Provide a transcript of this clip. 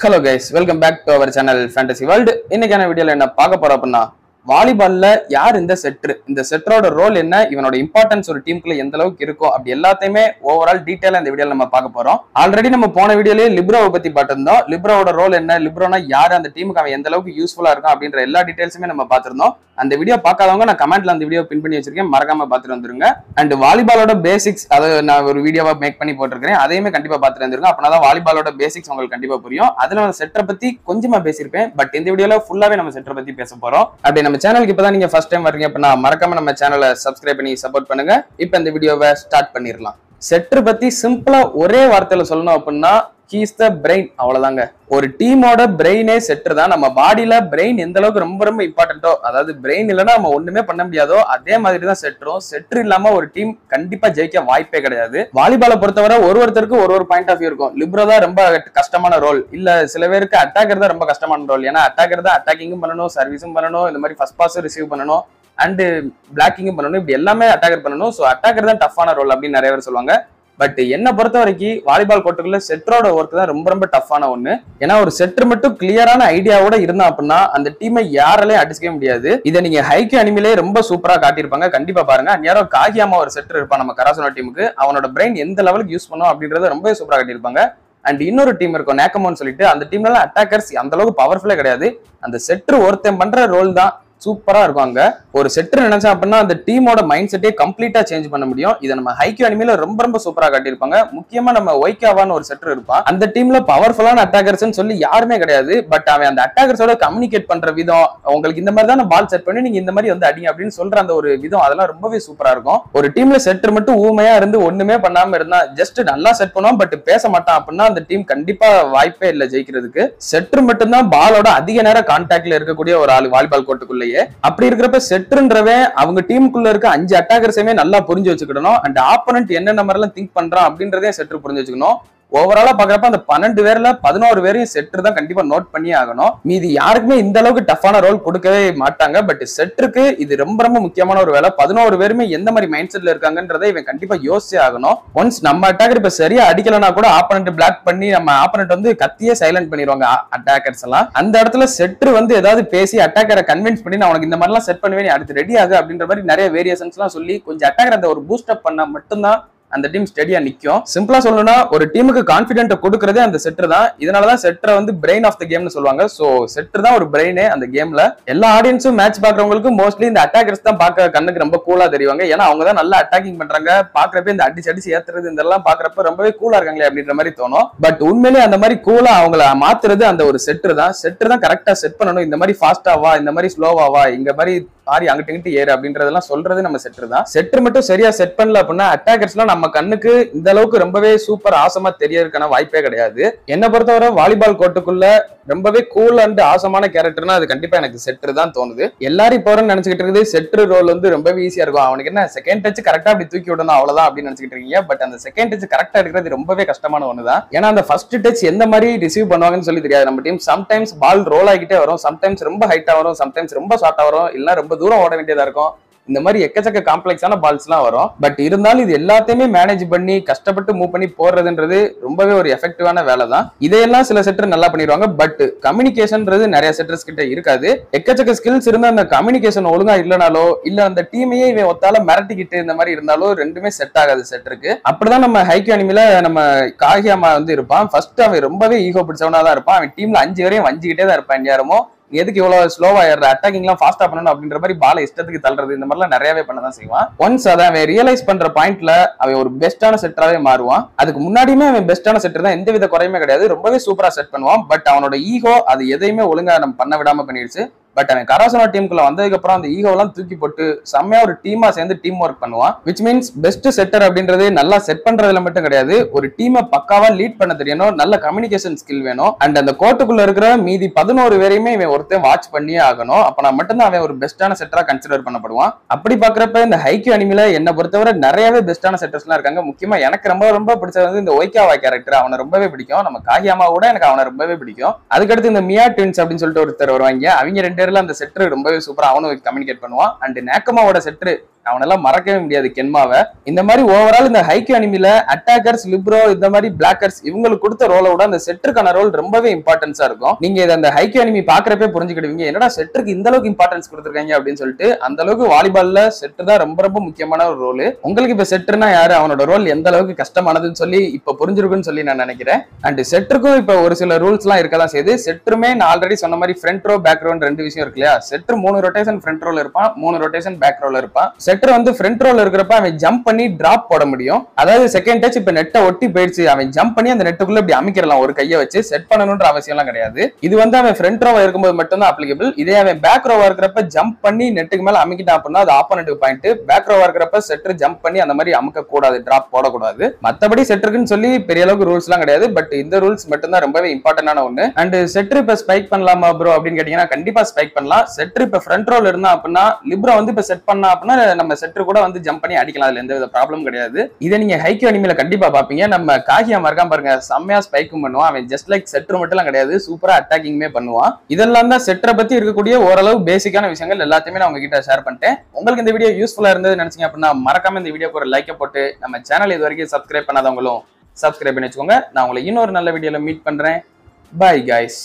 Hello guys, welcome back to our channel Fantasy World. இன்னைக்கான வீடியோல என்ன பார்க்க போறோம் அப்படின்னா வாலிபால்ல யார் இந்த செட்டரோட ரோல் என்ன, இவனோட இம்பார்ட்டன்ஸ் ஒரு டீமுக்குள்ள எந்த அளவுக்கு இருக்கும் அப்படி எல்லாத்தையுமே ஓவரால் டீடைலா இந்த வீடியோல நம்ம பார்க்க போறோம். ஆல்ரெடி நம்ம போன வீடியோலயே லிப்ரோவை பத்தி பார்த்திருந்தோம். லிப்ரோவோட ரோல் என்ன, லிப்ரோனா யார், அந்த டீமுக்கு அவன் எந்த அளவுக்கு யூஸ்ஃபுல்லா இருக்கும் அப்படின்ற எல்லா டீடைல்ஸுமே நம்ம பார்த்திருந்தோம். அந்த வீடியோ பார்க்காதவங்க நான் கமெண்ட்ல அந்த வீடியோ பின் பண்ணி வச்சிருக்கேன், மறக்காம பார்த்துட்டு வந்துருங்க. அண்ட் வாலிபாலோட பேசிக்ஸ் அதை நான் ஒரு வீடியோவா மேக் பண்ணி போட்டிருக்கேன், அதையுமே கண்டிப்பா பார்த்துட்டு வந்துருங்க. அப்படின்னா வாலிபாலோட பேசிக்ஸ் உங்களுக்கு கண்டிப்பா புரியும். அதுல நம்ம செட்டரை பத்தி கொஞ்சமா பேசியிருப்பேன், பட் இந்த வீடியோல ஃபுல்லாவே நம்ம செட்டரை பத்தி பேச போறோம். அப்படி நம்ம சேனலுக்கு இப்பதான் நீங்க ஃபர்ஸ்ட் டைம் வரீங்க அப்படின்னா மறக்காம நம்ம சேனலை சப்ஸ்கிரைப் பண்ணி சப்போர்ட் பண்ணுங்க. இப்ப இந்த வீடியோவை ஸ்டார்ட் பண்ணிடலாம். செட்டர் பத்தி சிம்பிளா ஒரே வார்த்தையில சொல்லணும் அப்படின்னா ஹீஸ் த பிரெயின், அவ்வளவுதாங்க. ஒரு டீமோட பிரெயினே செட்டர் தான். நம்ம பாடியில பிரெயின் எந்த அளவுக்கு ரொம்ப ரொம்ப இம்பார்ட்டன்ட்டோ, அதாவது பிரெயின் இல்லைன்னா நம்ம ஒண்ணுமே பண்ண முடியாதோ அதே மாதிரி தான் செட்டரும். செட்டர் இல்லாம ஒரு டீம் கண்டிப்பா ஜெயிக்க வாய்ப்பே கிடையாது. வாலிபாலை பொறுத்தவரை ஒருத்தருக்கு ஒரு பாயிண்ட் ஆஃப் வியூ இருக்கும். லிப்ரோ தான் ரொம்ப கஷ்டமான ரோல், இல்ல சில பேருக்கு அட்டாக்கர் தான் ரொம்ப கஷ்டமான ரோல். ஏன்னா அட்டாக்கர் தான் அட்டாக்கிங்கும் பண்ணணும், சர்வீஸும் பண்ணணும், இந்த மாதிரி ஃபர்ஸ்ட் பாஸ் ரிசீவ் பண்ணணும், அண்ட் பிளாக்கிங்கும் பண்ணணும், இப்படி எல்லாமே அட்டாக்கர் பண்ணணும். ஸோ அட்டாக்கர் தான் டஃப்பான ரோல் அப்படின்னு நிறைய பேர் சொல்லுவாங்க. பட் என்ன பொறுத்த வரைக்கும் வாலிபால் கோர்ட்டுக்குள்ள செட்டரோட ஒர்க் தான் ரொம்ப ரொம்ப டஃப்பான ஒண்ணு. ஏன்னா ஒரு செட்டர் மட்டும் கிளியரான ஐடியாவோட இருந்தா அப்படின்னா அந்த டீமை யாராலையும் அடிச்சுக்க முடியாது. இதை நீங்க ஹைக்யூ அனிமிலே ரொம்ப சூப்பரா காட்டியிருப்பாங்க, கண்டிப்பா பாருங்க. யாரோ காகியாமா ஒரு செட்டர் இருப்பான் நம்ம கராசனோ டீமுக்கு, அவனோட பிரெயின் எந்த லெவலுக்கு யூஸ் பண்ணும் அப்படின்றத ரொம்ப சூப்பரா காட்டியிருப்பாங்க. அண்ட் இன்னொரு டீம் இருக்கும் நேக்கமோன்னு சொல்லிட்டு, அந்த டீம்ல அட்டாக்கர்ஸ் அந்த அளவுக்கு பவர்ஃபுல்லா கிடையாது. அந்த செட்டர் ஒருத்தன் பண்ற ரோல் தான் சூப்பரா இருக்கும். அங்க ஒரு செட்டர் நினைச்சா அப்படின்னா அந்த டீமோட மைண்ட் செட்டே கம்ப்ளீட்டா சேஞ்ச் பண்ண முடியும். இதை நம்ம ஹைக்யூ அனிமில ரொம்ப ரொம்ப சூப்பரா காட்டியிருப்பாங்க. முக்கியமா நம்ம ஒய்காவான்னு ஒரு செட்டர் இருப்பான், அந்த டீம்ல பவர்ஃபுல்லான அட்டாக்கர்ஸ் சொல்லி யாருமே கிடையாது. பட் அவன் அந்த அட்டாக்கர்ஸோட கம்யூனிகேட் பண்ற விதம், உங்களுக்கு இந்த மாதிரி தான் பால் செட் பண்ணி நீங்க இந்த மாதிரி வந்து அடிங்க அப்படின்னு சொல்ற அந்த ஒரு விதம், அதெல்லாம் ரொம்பவே சூப்பரா இருக்கும். ஒரு டீம்ல செட்டர் மட்டும் ஊமையா இருந்து ஒண்ணுமே பண்ணாம இருந்தா, ஜஸ்ட் நல்லா செட் பண்ணுவோம் பட் பேச மாட்டான் அப்படின்னா அந்த டீம் கண்டிப்பா வாய்ப்பே இல்லை ஜெயிக்கிறதுக்கு. செட்டர் மட்டும்தான் பாலோட அதிக நேரம் கான்டாக்ட்ல இருக்கக்கூடிய ஒரு ஆள் வாலிபால் கோர்ட்டுக்குள்ள. அப்படி இருக்கிறப்ப செட்டர்ன்றவன் அவங்க டீமுக்குள்ள இருக்க 5 அட்டாக்கர்ஸையுமே நல்லா புரிஞ்சு வச்சுக்கணும். அண்ட் ஆப்போனன்ட் என்னென்ன மாதிரி எல்லாம் திங்க் பண்றான் அப்படின்றதே செட்டர் புரிஞ்சு வச்சுக்கணும். ஓவராலா பாக்குறப்ப அந்த 12 பேர்ல 11 பேரையும் செட்டர் தான் கண்டிப்பா நோட் பண்ணியே ஆகணும். மீதி யாருக்குமே இந்த அளவுக்கு டஃப்பான ரோல் கொடுக்கவே மாட்டாங்க. பட் செட்டருக்கு இது ரொம்ப ரொம்ப முக்கியமான ஒரு வேலை. 11 பேருமே எந்த மாதிரி மைண்ட் செட்ல இருக்காங்கன்றதை இவன் கண்டிப்பா யோசிச்சே ஆகணும். ஒன்ஸ் நம்ம அட்டாக்கர் இப்ப சரியா அடிக்கலனா கூட ஆப்போனன்ட் பிளாக் பண்ணி நம்ம ஆப்போனன்ட் வந்து கத்தியே சைலண்ட் பண்ணிடுவாங்க அட்டாக்கர்ஸ் எல்லாம். அந்த இடத்துல செட்டர் வந்து ஏதாவது பேசி அட்டாக்கரை கன்வின்ஸ் பண்ணி நான் உனக்கு இந்த மாதிரி எல்லாம் செட் பண்ணுவேன், அடுத்து ரெடி ஆகு அப்படின்ற மாதிரி நிறைய வேரியேஷன்ஸ் எல்லாம் சொல்லி கொஞ்சம் அட்டாக்கர் அந்த ஒரு பூஸ்ட் அப் பண்ணா மட்டும்தான் அந்த டீம் ஸ்டெடியா நிக்கும். சிம்பிளா சொல்லணும்னா ஒரு டீமுக்கு கான்பிடென்ட் கொடுக்கறதே அந்த செட்டர் தான். இதனாலதான் செட்டரை வந்து பிரெயின் ஆஃப் த கேம்னு சொல்லுவாங்க. சோ செட்டர் தான் ஒரு பிரெயினே அந்த கேம்ல. எல்லா ஆடியன்ஸும் மேட்ச் பாக்குறவங்களுக்கு மோஸ்ட்லி இந்த அட்டாக்கர்ஸ் தான் பார்க்க கண்ணுக்கு ரொம்ப கூலா தெரிவாங்க. ஏன்னா அவங்க தான் நல்லா அட்டாக்கிங் பண்றாங்க, பாக்குறப்ப இந்த அடிச்சு ஏத்துறது இதெல்லாம் பாக்குறப்ப ரொம்பவே கூலா இருக்காங்களே அப்படின்ற மாதிரி தோணும். பட் உண்மையிலேயே அந்த மாதிரி கூலா அவங்கள மாத்துறது அந்த ஒரு செட்டர் தான். செட்டர் தான் கரெக்டா செட் பண்ணணும், இந்த மாதிரி ஃபாஸ்டாவா, இந்த மாதிரி ஸ்லோவாவா, இங்க மாதிரி பாரி அங்கிட்டு இங்கிட்டு ஏறு அப்படின்றதெல்லாம் சொல்றது நம்ம செட்டர் தான். செட்டர் மட்டும் சரியா செட் பண்ணல அப்படின்னா அட்டாக்கர்ஸ் எல்லாம் நம்ம கண்ணுக்கு இந்த அளவுக்கு ரொம்பவே சூப்பர் ஆசமா தெரியறதுக்கான வாய்ப்பே கிடையாது. என்ன பொறுத்தவரை வாலிபால் கோர்ட்டுக்குள்ள ரொம்பவே கூல் அண்ட் ஆசமான கேரக்டர்னா அது கண்டிப்பா எனக்கு செட்டர் தான் தோணுது. எல்லாரும் இப்போ நினைச்சுக்கிட்டு இருக்குது செட்டர் ரோல் வந்து ரொம்பவே ஈஸியா இருக்கும், அவனுக்கு என்ன செகண்ட் டச் கரெக்டா அப்படி தூக்கி விடணும் அவ்வளவுதான் அப்படின்னு நினைச்சுக்கிட்டு இருக்கீங்க. பட் அந்த செகண்ட் டச் கரெக்டா இருக்கிறது ரொம்பவே கஷ்டமான ஒண்ணுதான். ஏன்னா அந்த ஃபர்ஸ்ட் டச் எந்த மாதிரி ரிசீவ் பண்ணுவாங்கன்னு சொல்லி தெரியாது நம்ம டீம். சம்டைம்ஸ் பால் ரோல் ஆகிட்டே வரும், சம்டைம்ஸ் ரொம்ப ஹைட்டா வரும், சம்டைம்ஸ் ரொம்ப ஷார்ட்டா வரும், இல்ல ரொம்ப தூரம் ஓட வேண்டியதா இருக்கும். இந்த மாதிரி எக்கச்சக்க காம்ப்ளெக்ஸான பால்ஸ் எல்லாம் வரும். பட் இருந்தாலும் இது எல்லாத்தையுமே மேனேஜ் பண்ணி கஷ்டப்பட்டு மூவ் பண்ணி போடுறதுன்றது ரொம்பவே ஒரு எஃபெக்டிவான வேலை தான். இதையெல்லாம் சில செட்டர் நல்லா பண்ணிடுவாங்க. பட் கம்யூனிகேஷன்ன்றது நிறைய செட்டர்ஸ் கிட்ட இருக்காது. எக்கச்சக்க ஸ்கில்ஸ் இருந்தா அந்த கம்யூனிகேஷன் ஒழுங்கா இல்லைனாலோ இல்ல அந்த டீமையே இவன் ஒத்தால மிரட்டிக்கிட்டு இந்த மாதிரி இருந்தாலும் ரெண்டுமே செட் ஆகாது செட்டருக்கு. அப்படிதான் நம்ம ஹைக்யூ அனிமில நம்ம காகியாமா வந்து இருப்பான். ஃபர்ஸ்ட் அவன் ரொம்பவே ஈகோ பிடிச்சவனா தான் இருப்பான். அவன் டீம்ல 5 வரையும் வஞ்சிக்கிட்டே தான் இருப்பான். யாருமோ எதுக்கு இவ்வளவு ஸ்லோவா ஏற, அட்டாக்கிங் எல்லாம் ஃபாஸ்டா பண்ணணும் அப்படின்ற மாதிரி பால இஷ்டத்துக்கு தள்ளுறது இந்த மாதிரிலாம் நிறையவே பண்ணதான் செய்வான். ஒன்ஸ் அதை அவன் ரியலைஸ் பண்ற பாயிண்ட்ல அவன் ஒரு பெஸ்டான செட்டராவே மாறுவான். அதுக்கு முன்னாடியுமே அவன் பெஸ்டான செட்டர் தான், எந்த வித குறையுமே கிடையாது, ரொம்பவே சூப்பரா செட் பண்ணுவான். பட் அவனோட ஈகோ அது எதையுமே ஒழுங்கா நம்ம பண்ண விடாம பண்ணிடுச்சு. பட் அவன் கராசனோ டீமுக்குள்ள வந்ததுக்கு அப்புறம் அந்த ஈகோலாம் தூக்கி போட்டு செம்மையா ஒரு டீமா சேர்ந்து டீம் ஒர்க் பண்ணுவான். விச் மீன்ஸ் பெஸ்ட் செட்டர் அப்படின்றது நல்லா செட் பண்றதுல மட்டும் கிடையாது, ஒரு டீமை பக்காவா லீட் பண்ண தெரியணும், நல்ல கம்யூனிகேஷன் ஸ்கில் வேணும். அண்ட் அந்த கோர்ட்டுக்குள்ள இருக்கிற மீதி 11 பேரையுமே இவன் ஒருத்தன் வாட்ச் பண்ணியே ஆகணும். அப்ப மட்டும்தான் அவன் ஒரு பெஸ்டான செட்டரா கன்சிடர் பண்ணப்படுவான். அப்படி பாக்குறப்ப இந்த ஹைக்யூ அனிமில என்ன பொறுத்தவரை நிறையவே பெஸ்டான செட்டர்ஸ் எல்லாம் இருக்காங்க. முக்கியமா எனக்கு ரொம்ப ரொம்ப பிடிச்சது வந்து இந்த ஒய்காவா கேரக்டர், அவனை ரொம்பவே பிடிக்கும். நம்ம காகியாமா கூட எனக்கு அவனை ரொம்பவே பிடிக்கும். அதுக்கடுத்து இந்த மியா ட்வின்ஸ் அப்படின்னு சொல்லிட்டு ஒருத்தர் வருவாங்க, அவங்க 2 பேர்ல அந்த செட்டர் ரொம்பவே சூப்பரா அவனும் கம்யூனிகேட் பண்ணுவான். அண்ட் நேக்கமாவோட செட்டர் அவனெல்லாம் மறக்கவே முடியாது கென்மாவை. இந்த மாதிரி ஓவரால் இந்த ஹைக்யூ அனிமில அட்டாக்கர்ஸ், லிப்ரோ, இந்த மாதிரி பிளாக்கர்ஸ் இவங்களுக்கு கொடுத்த ரோலை விட அந்த செட்டருக்கான ரோல் ரொம்பவே இம்பார்ட்டன்ஸா இருக்கும். நீங்க இதை அந்த ஹைக்யூ அனிமி பாக்குறப்பே புரிஞ்சுக்கிடுவீங்க, என்னடா செட்டருக்கு இந்த அளவுக்கு இம்பார்ட்டன்ஸ் கொடுத்துருக்காங்க அப்படின்னு சொல்லிட்டு. அந்த அளவுக்கு வாலிபால்ல செட்டர் தான் ரொம்ப ரொம்ப முக்கியமான ஒரு ரோல். உங்களுக்கு இப்ப செட்டர்னா யாரு, அவனோட ரோல் எந்த அளவுக்கு கஷ்டமானதுன்னு சொல்லி இப்ப புரிஞ்சிருக்குன்னு சொல்லி நான் நினைக்கிறேன். அண்ட் செட்டருக்கும் இப்ப ஒரு சில ரூல்ஸ் எல்லாம் இருக்கதான் செய்யுது. செட்டருமே நான் ஆல்ரெடி சொன்ன மாதிரி ஃப்ரண்ட் ரோ பேக் ரோ ரெண்டு விஷயம் இருக்கு இல்லையா. செட்டர் 3 ரொட்டேஷன் ஃப்ரண்ட் ரோல இருப்பான், 3 ரொட்டேஷன் பேக் ரோல இருப்பான். செட்டர் வந்து ஃப்ரண்ட் ரோல இருக்கிறப்ப அவன் ஜம்ப் பண்ணி டிராப் போட முடியும். அதாவது செகண்ட் டச் இப்ப நெட்டை ஒட்டி போயிடுச்சு, அவன் ஜம்ப் பண்ணி அந்த நெட்டுக்குள்ள இப்படி அமைக்கிறலாம் ஒரு கையை வச்சு. செட் பண்ணணும்ன்ற அவசியம் எல்லாம் கிடையாது. இது வந்து அவன் ஃப்ரண்ட் ரோவா இருக்கும்போது மட்டும் தான் அப்ளிகபிள். இதே அவன் பேக் ரோவா இருக்கிறப்ப ஜம்ப் பண்ணி நெட்டுக்கு மேல அமைக்கிட்டான் அப்படின்னா அது ஆப்போனன்ட் பாயிண்ட். பேக் ரோவா இருக்கிறப்ப செட்டர் ஜம்ப் பண்ணி அந்த மாதிரி அமுக்க கூடாது, டிராப் போடக்கூடாது. மத்தபடி செட்டருக்குன்னு சொல்லி பெரிய அளவுக்கு ரூல்ஸ் எல்லாம் கிடையாது. பட் இந்த ரூல்ஸ் மட்டும் தான் ரொம்பவே இம்பார்ட்டன்டான ஒண்ணு. அண்ட் செட்டர் இப்ப ஸ்பைக் பண்ணலாமா ப்ரோ அப்படின்னு கேட்டீங்கன்னா கண்டிப்பா ஸ்பைக் பண்ணலாம். செட்டர் இப்ப ஃப்ரண்ட் ரோல இருந்தா அப்படின்னா லிப்ரோ வந்து இப்ப செட் பண்ணா அப்படின்னா நம்ம செட்டர் கூட வந்து ஜம்ப் பண்ணி அடிக்கலாம், அதுல எந்த வித ப்ராப்ளம் கிடையாது. இதை நீங்க ஹைக்யூ அனிமில கண்டிப்பா பாப்பீங்க. நம்ம காகியா மறக்காம பாருங்க, செம்மையா ஸ்பைக்கும் பண்ணுவான் அவன். ஜஸ்ட் லைக் செட்டர் மட்டும் எல்லாம் கிடையாது, சூப்பரா அட்டாக்கிங்குமே பண்ணுவான். இதெல்லாம் தான் செட்டரை பத்தி இருக்கக்கூடிய ஓரளவு பேசிக்கான விஷயங்கள் எல்லாத்தையுமே நான் உங்ககிட்ட ஷேர் பண்ணிட்டேன். உங்களுக்கு இந்த வீடியோ யூஸ்ஃபுல்லா இருந்தது நினைச்சீங்க அப்படின்னா மறக்காம இந்த வீடியோக்கு ஒரு லைக்கை போட்டு நம்ம சேனல் இது வரைக்கும் சப்ஸ்கிரைப் பண்ணாதவங்களும் சப்ஸ்கிரைப் பண்ணி வச்சுக்கோங்க. நான் உங்களை இன்னொரு நல்ல வீடியோல மீட் பண்றேன். Bye guys.